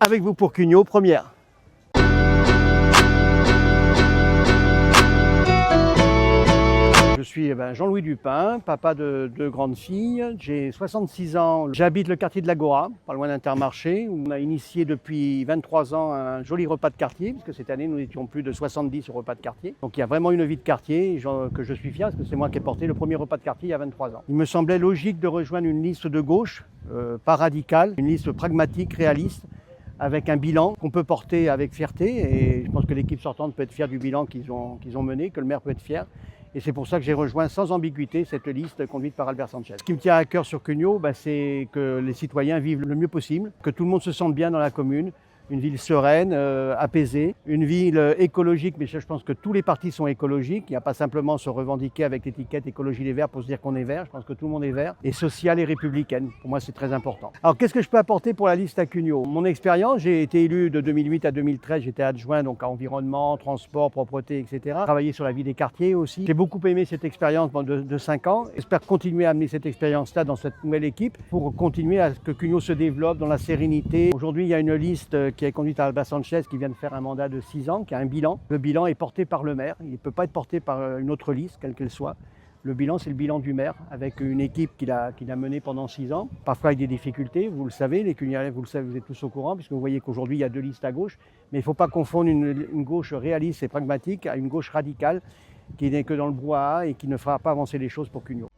avec vous pour Cugnot, première. Je suis Jean-Louis Dupin, papa de deux grandes filles. J'ai 66 ans. J'habite le quartier de l'Agora, pas loin d'Intermarché. On a initié depuis 23 ans un joli repas de quartier, puisque cette année, nous étions plus de 70 au repas de quartier. Donc il y a vraiment une vie de quartier que je suis fier, parce que c'est moi qui ai porté le premier repas de quartier il y a 23 ans. Il me semblait logique de rejoindre une liste de gauche, pas radicale, une liste pragmatique, réaliste, avec un bilan qu'on peut porter avec fierté. Et je pense que l'équipe sortante peut être fière du bilan qu'ils ont mené, que le maire peut être fier. Et c'est pour ça que j'ai rejoint sans ambiguïté cette liste conduite par Albert Sanchez. Ce qui me tient à cœur sur Cugnot, c'est que les citoyens vivent le mieux possible, que tout le monde se sente bien dans la commune, une ville sereine, apaisée, une ville écologique, mais je pense que tous les partis sont écologiques. Il n'y a pas simplement se revendiquer avec l'étiquette écologie les Verts pour se dire qu'on est vert. Je pense que tout le monde est vert. Et sociale et républicaine, pour moi c'est très important. Alors qu'est-ce que je peux apporter pour la liste à Cugnot? Mon expérience, j'ai été élu de 2008 à 2013, j'étais adjoint donc à environnement, transport, propreté, etc. Travaillé sur la vie des quartiers aussi. J'ai beaucoup aimé cette expérience de 5 ans. J'espère continuer à amener cette expérience-là dans cette nouvelle équipe pour continuer à ce que Cugnot se développe dans la sérénité. Aujourd'hui, il y a une liste qui est conduite par Albert Sanchez qui vient de faire un mandat de 6 ans, qui a un bilan. Le bilan est porté par le maire, il ne peut pas être porté par une autre liste, quelle qu'elle soit. Le bilan, c'est le bilan du maire, avec une équipe qu'il a menée pendant 6 ans, parfois avec des difficultés, vous le savez, les Cugnalais, vous le savez, vous êtes tous au courant, puisque vous voyez qu'aujourd'hui, il y a 2 listes à gauche, mais il ne faut pas confondre une gauche réaliste et pragmatique à une gauche radicale qui n'est que dans le brouhaha et qui ne fera pas avancer les choses pour Cugnot.